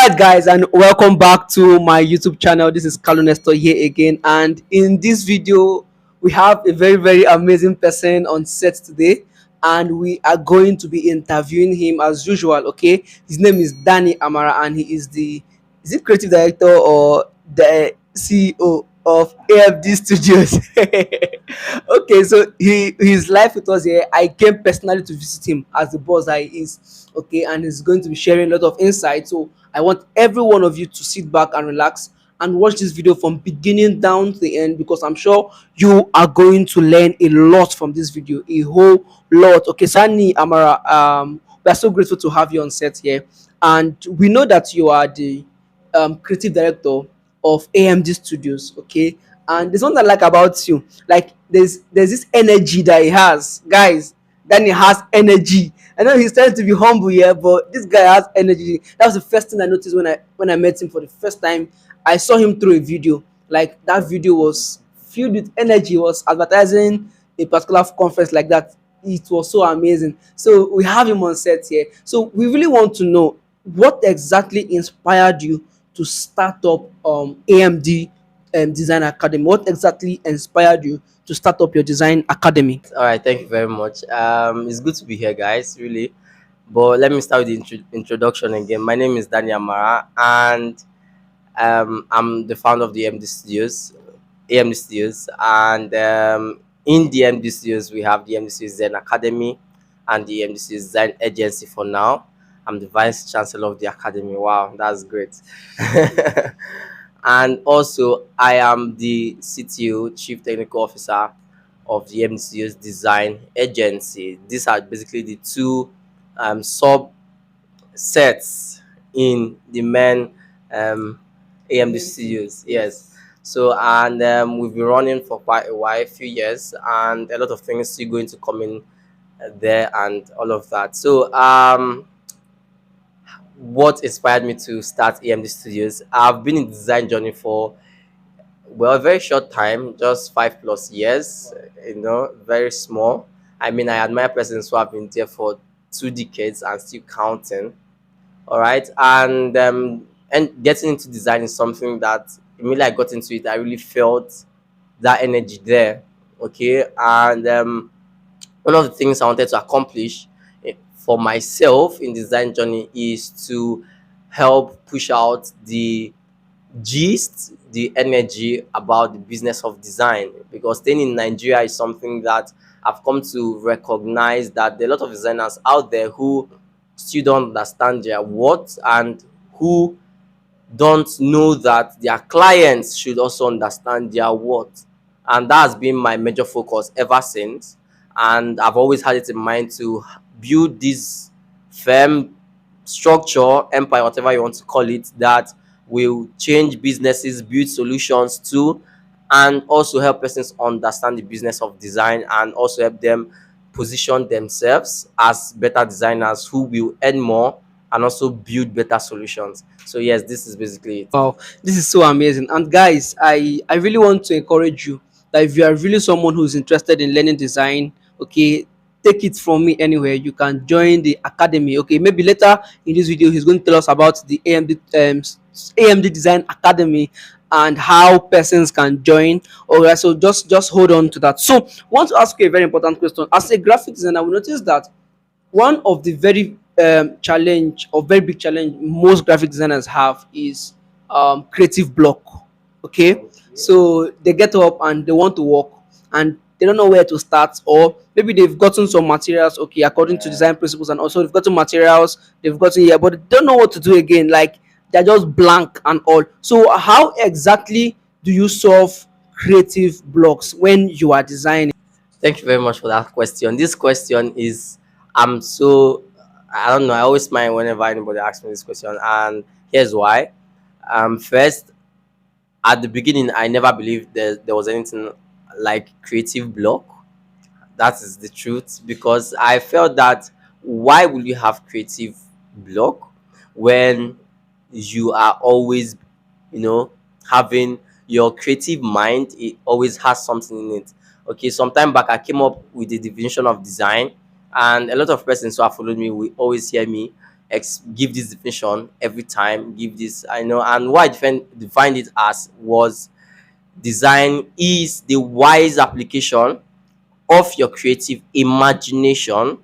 Alright, guys, and welcome back to my YouTube channel. This is Carlo Nestor here again, and in this video, we have a very amazing person on set today, and we are going to be interviewing him as usual. Okay, his name is Danny Amara, and he is the creative director or the CEO of AMD Studios. Okay, so he's live with us here. I came personally to visit him as the boss that he is. Okay, and he's going to be sharing a lot of insight. So I want every one of you to sit back and relax and watch this video from beginning down to the end, because I'm sure you are going to learn a lot from this video, a whole lot. Okay, Sani Amara, we are so grateful to have you on set here, and we know that you are the creative director of AMD Studios. Okay, and there's one I like about you. Like there's this energy that he has, guys. Then he has energy. I know he's trying to be humble here, but this guy has energy. That was the first thing I noticed when I met him for the first time. I saw him through a video. Like that video was filled with energy. He was advertising a particular conference like that. It was so amazing. So we have him on set here. So we really want to know what exactly inspired you to start up AMD Design Academy. What exactly inspired you to start up your design academy? All right, thank you very much. It's good to be here, guys. Really, but let me start with the introduction again. My name is Danny Amara, and I'm the founder of the AMD Studios, and in the AMD Studios we have the AMD Studios Design Academy and the AMD Studios Design Agency. For now, I'm the vice chancellor of the academy. Wow, that's great. And also, I am the CTO, Chief Technical Officer of the AMD Studios Design Agency. These are basically the two sub sets in the main AMD Studios. Yes. So, and we've been running for quite a while, a few years, and a lot of things still going to come in there and all of that. So, what inspired me to start AMD Studios? I've been in the design journey for, well, a very short time, just 5+ years, very small. I mean, I admire persons who have been there for 2 decades and still counting. All right. And getting into design is something that immediately I got into it, I really felt that energy there. Okay. And one of the things I wanted to accomplish for myself in design journey is to help push out the gist, the energy about the business of design, because staying in Nigeria is something that I've come to recognize that there are a lot of designers out there who still don't understand their worth, and who don't know that their clients should also understand their worth. And that has been my major focus ever since. And I've always had it in mind to build this firm, structure, empire, whatever you want to call it, that will change businesses, build solutions to, and also help persons understand the business of design, and also help them position themselves as better designers who will earn more and also build better solutions. So yes, this is basically it. Wow, this is so amazing. And guys, I really want to encourage you that if you are really someone who's interested in learning design, okay, take it from me anywhere. You can join the academy. Okay, maybe later in this video he's going to tell us about the AMD Design Academy and how persons can join. All right, so just hold on to that. So, I want to ask you a very important question. As a graphic designer, we notice that one of the very challenge or very big challenge most graphic designers have is creative block. Okay, so they get up and they want to work, and they don't know where to start, or maybe they've gotten some materials, okay, according to design principles, and also they've gotten materials, they've gotten here, but they don't know what to do again. Like they're just blank and all. So how exactly do you solve creative blocks when you are designing? Thank you very much for that question. This question is, I'm so, I don't know, I always smile whenever anybody asks me this question, and here's why. First, at the beginning, I never believed there was anything like creative block. That is the truth, because I felt that why will you have creative block when you are always, you know, having your creative mind, it always has something in it. Okay, some time back I came up with the definition of design, and a lot of persons who have followed me will always hear me give this definition every time, give this, I know. And what I defined it as was, design is the wise application of your creative imagination.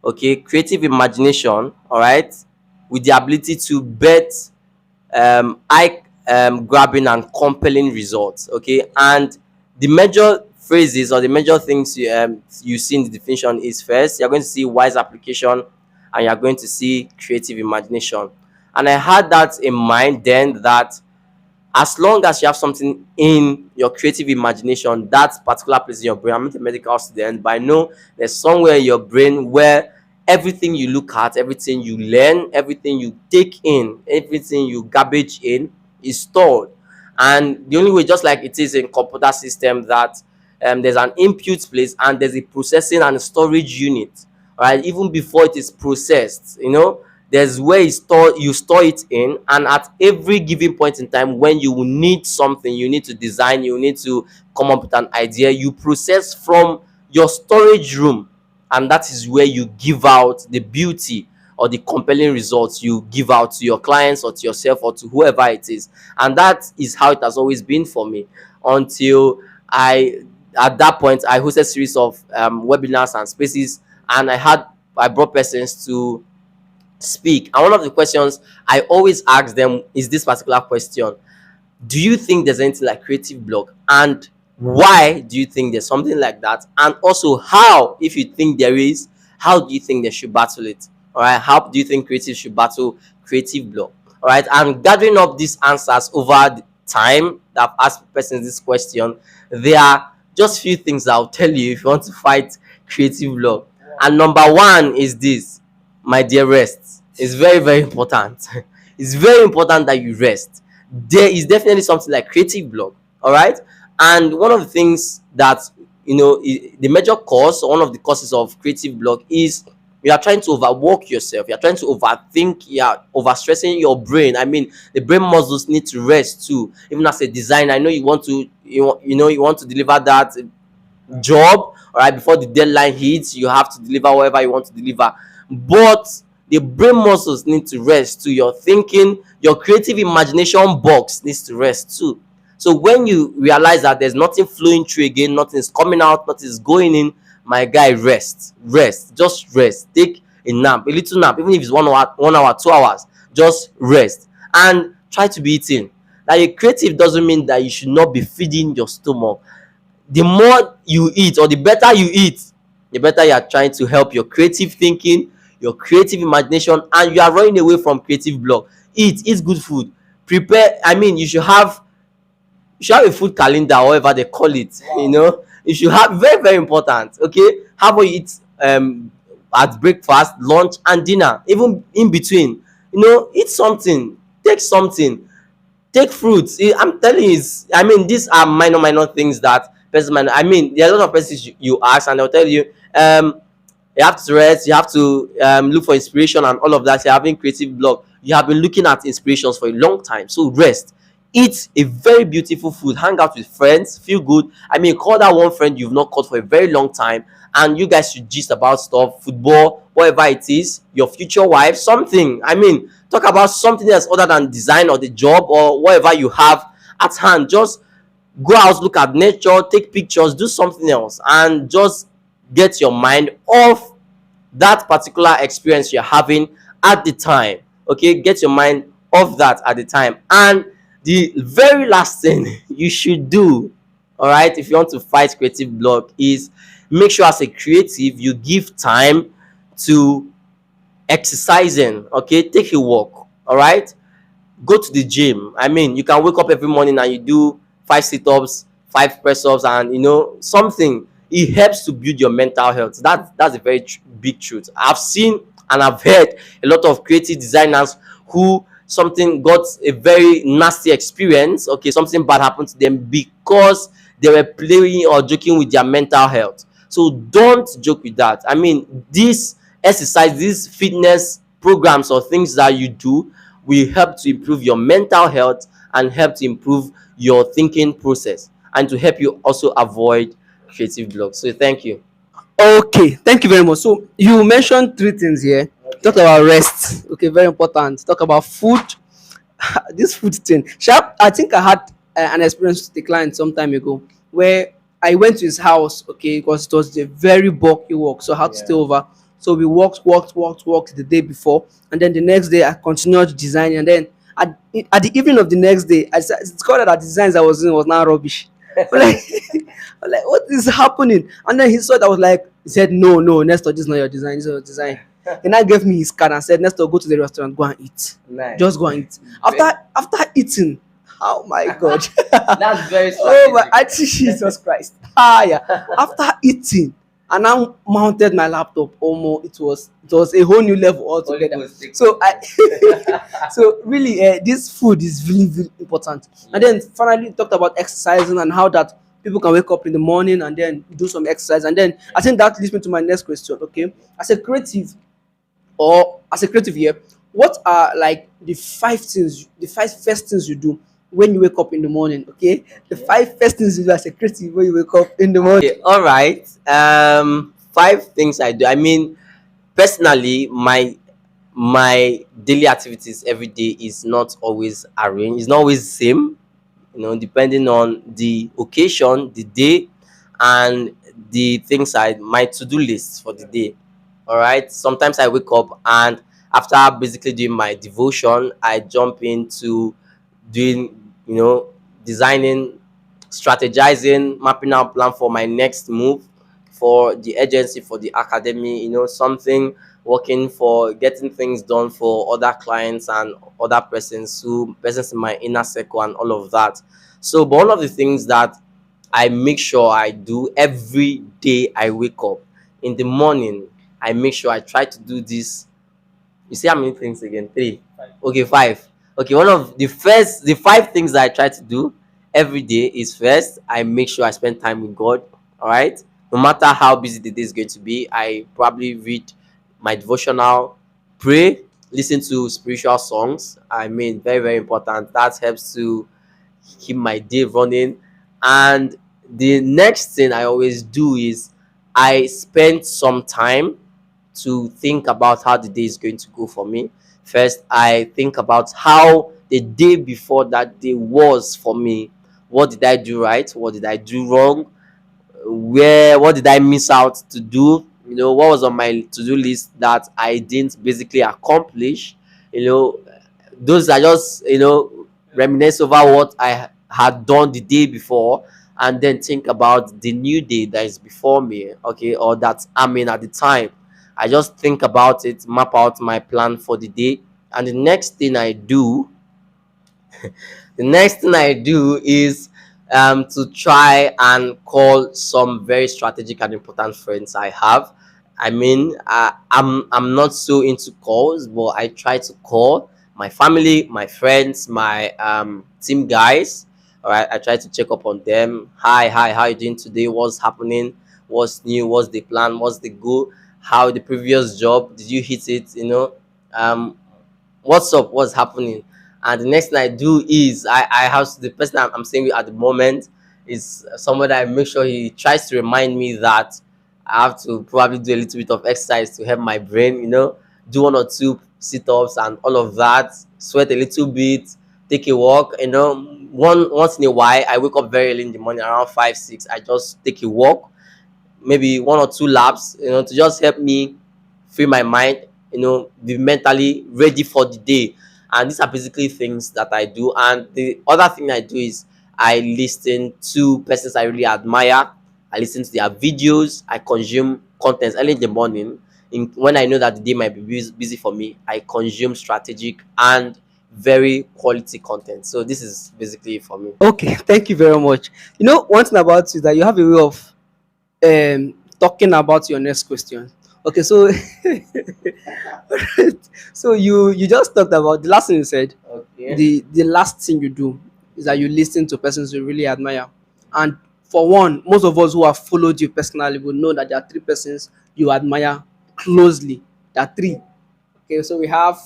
Okay, creative imagination, all right, with the ability to bet eye grabbing and compelling results. Okay, and the major phrases or the major things you see in the definition is, first, you're going to see wise application, and you're going to see creative imagination. And I had that in mind then, that as long as you have something in your creative imagination, that particular place in your brain, I'm not a medical student, but I know there's somewhere in your brain where everything you look at, everything you learn, everything you take in, everything you garbage in is stored. And the only way, just like it is in computer system, that there's an input place and there's a processing and storage unit, right? Even before it is processed, there's where you store it in, and at every given point in time when you will need something, you need to design, you need to come up with an idea, you process from your storage room, and that is where you give out the beauty or the compelling results you give out to your clients or to yourself or to whoever it is. And that is how it has always been for me, until I at that point I hosted a series of webinars and spaces, and I brought persons to speak. And one of the questions I always ask them is this particular question: do you think there's anything like creative block, and why do you think there's something like that? And also, how, if you think there is, how do you think they should battle it? All right, how do you think creative should battle creative block? All right, I'm gathering up these answers over the time that I've asked persons this question. There are just few things I'll tell you if you want to fight creative block. And number one is this: my dear, rest is very, very important. It's very important that you rest. There is definitely something like creative block, all right. And one of the things that, the major cause, or one of the causes of creative block, is you are trying to overwork yourself, you're trying to overthink, you're overstressing your brain. I mean, the brain muscles need to rest too. Even as a designer, I know you want to you want to deliver that job, all right, before the deadline hits. You have to deliver whatever you want to deliver, but the brain muscles need to rest too. Your thinking, your creative imagination box needs to rest too. So when you realize that there's nothing flowing through again, nothing's coming out, nothing's going in, my guy, rest, just rest. Take a nap, a little nap, even if it's 1 hour, 1 hour, 2 hours. Just rest and try to be eating. Now, a creative doesn't mean that you should not be feeding your stomach. The more you eat, or the better you eat, the better you are trying to help your creative thinking, your creative imagination, and you are running away from creative block. Eat good food. Prepare. I mean, you should have a food calendar, however they call it. You should have, very, very important. Okay, how about you eat at breakfast, lunch, and dinner, even in between. Eat something, take something, take fruits. I'm telling you, I mean, these are minor things that person might. I mean, there are a lot of persons you ask, and they'll tell you, you have to rest, you have to look for inspiration and all of that. You're having creative block. You have been looking at inspirations for a long time. So rest. Eat a very beautiful food. Hang out with friends. Feel good. I mean, call that one friend you've not called for a very long time, and you guys should gist about stuff, football, whatever it is, your future wife, something. I mean, talk about something else other than design or the job or whatever you have at hand. Just go out, look at nature, take pictures, do something else, and just get your mind off that particular experience you're having at the time. Okay, get your mind off that at the time. And the very last thing you should do, all right, if you want to fight creative block, is make sure as a creative you give time to exercising. Okay, take a walk, all right, go to the gym. I mean, you can wake up every morning and you do 5 sit-ups, 5 press-ups, and something. It helps to build your mental health. That's a very big truth. I've seen and I've heard a lot of creative designers who something got a very nasty experience. Okay, something bad happened to them because they were playing or joking with their mental health. So don't joke with that. I mean, this exercise, these fitness programs or things that you do will help to improve your mental health and help to improve your thinking process, and to help you also avoid creative blocks. So thank you. Okay, thank you very much. So you mentioned three things here. Talk about rest. Okay, very important. Talk about food. This food thing. Sharp. I think I had an experience with the client some time ago where I went to his house. Okay, because it was a very bulky work, so I had to stay Yeah. over. So we worked the day before, and then the next day I continued designing, and then at the evening of the next day, I discovered that the designs I was doing was now rubbish. I'm like, I'm like, what is happening? And then he saw that I was like, he said, no, no, Nestor, this is not your design, this is your design. He now gave me his card and said, Nestor, go to the restaurant, go and eat. Nice. Just go and eat. After eating, oh my god. That's very Oh my strategic. Jesus Christ. Ah yeah. After eating, I now mounted my laptop. Almost it was a whole new level Holy altogether. Ghost take So I control. so really this food is really, really important. And then finally talked about exercising and how that people can wake up in the morning and then do some exercise. And then I think that leads me to my next question. Okay. As a creative here, what are like the five first things you do when you wake up in the morning? Okay, the five first things you do as a creative when you wake up in the morning. Okay, all right. Five things I do. I mean, personally, my daily activities every day is not always arranged. It's not always the same. Depending on the occasion, the day, and the things my to-do list for the day. All right. Sometimes I wake up, and after basically doing my devotion, I jump into doing, designing, strategizing, mapping out plan for my next move, for the agency, for the academy, something, working for getting things done for other clients and other persons in my inner circle and all of that. So, but one of the things that I make sure I do every day I wake up in the morning, I make sure I try to do this. You see how many things again? Three. Okay, five. Okay, the five things that I try to do every day is, first, I make sure I spend time with God. All right. No matter how busy the day is going to be, I probably read my devotional, pray, listen to spiritual songs. I mean, very, very important. That helps to keep my day running. And the next thing I always do is I spend some time to think about how the day is going to go for me. First, I think about how the day before that day was for me. What did I do right? What did I do wrong? What did I miss out to do? What was on my to-do list that I didn't basically accomplish? You know, those are just, reminisce over what I had done the day before, and then think about the new day that is before me, okay, or that I'm in at the time. I just think about it, map out my plan for the day, and the next thing I do is to try and call some very strategic and important friends I have. I mean, I'm not so into calls, but I try to call my family, my friends, my team guys. All right, I try to check up on them. Hi, hi, how you doing today? What's happening? What's new? What's the plan? What's the goal? How the previous job? Did you hit it? Um, what's up? What's happening? And the next thing I do is I have the person I'm staying with at the moment is someone that I make sure he tries to remind me that I have to probably do a little bit of exercise to help my brain, do one or two sit-ups and all of that, sweat a little bit, take a walk, once in a while. I wake up very early in the morning around 5 6. I just take a walk, maybe one or two laps, to just help me free my mind, be mentally ready for the day. And these are basically things that I do. And the other thing I do is I listen to persons I really admire. I listen to their videos. I consume content early in the morning. When I know that the day might be busy for me, I consume strategic and very quality content. So this is basically it for me. Okay, thank you very much. One thing about you is that you have a way of talking about your next question. Okay, so so you just talked about the last thing you said. Okay. The last thing you do is that you listen to persons you really admire. And for one, most of us who have followed you personally will know that there are three persons you admire closely. There are three. Okay, so we have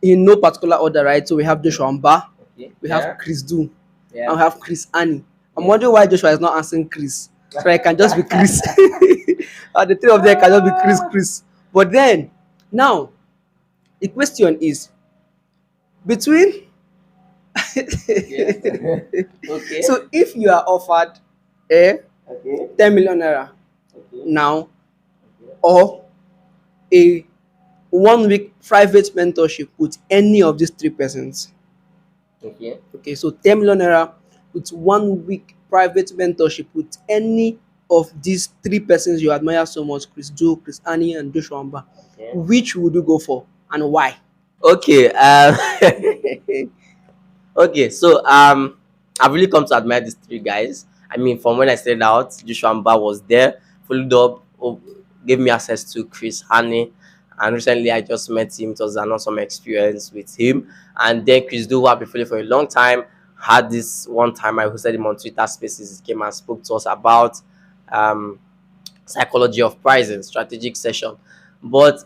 in no particular order, right? So we have Joshua Mba, Okay. we have Yeah. Chris Do, Yeah. and we have Chris Annie. I'm Yeah. wondering why Joshua is not answering Chris. So I can just be Chris. And the three of them can just be Chris. But then now The question is between Okay. Okay. so if you are offered a Okay. 10 million naira Okay. now or a 1 week private mentorship with any of these three persons. Okay. Okay, so 10 million naira with 1 week private mentorship with any of these three persons you admire so much, Chris Joe, Chris Annie, and Joshua Amba. Okay. Which would you go for and why? Okay. Okay. So I've really come to admire these three guys. I mean, from when I started out, Joshua Mba was there, followed up, gave me access to Chris Honey, and recently I just met him. It was an awesome experience with him. And then Chris Do, who I've been following for a long time, had this one time I hosted him on Twitter Spaces. He came and spoke to us about um psychology of pricing strategic session. But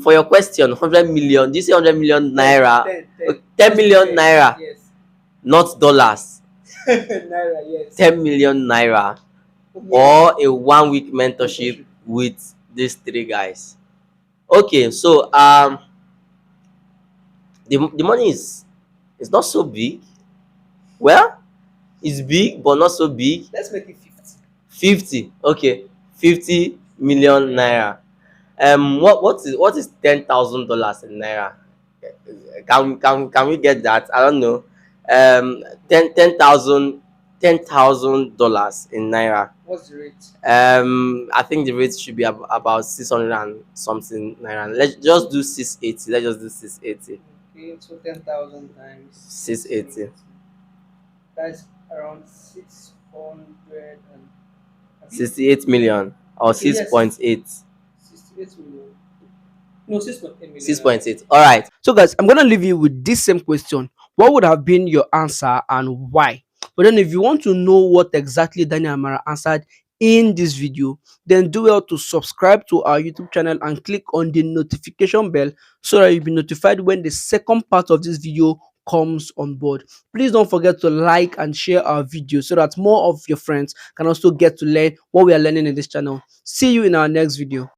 for your question, 100 million, do you say 100 million naira? 10 million naira, Yes. not dollars. Naira, yes. 10 million naira Yes. or a 1 week mentorship Mentorship. with these three guys. Okay, so the money is not so big. Well, it's big but not so big. Let's make it 50. 50. Okay, 50 million naira. What is $10,000 in naira? Can we get that? I don't know. $10,000 in naira. What's the rate? I think the rate should be about 600 and something naira. Let's just do 680. Let's just do 680. Okay, so 10,000 times 680. that's around 600 and 68 million or okay, yes, 6.8. 68 million. No, 6.8 million. 6.8. All right. So, guys, I'm gonna leave you with this same question. What would have been your answer and why? But then, if you want to know what exactly Daniel Amara answered in this video, then do well to subscribe to our YouTube channel and click on the notification bell so that you'll be notified when the second part of this video comes on board. Please don't forget to like and share our video so that more of your friends can also get to learn what we are learning in this channel. See you in our next video.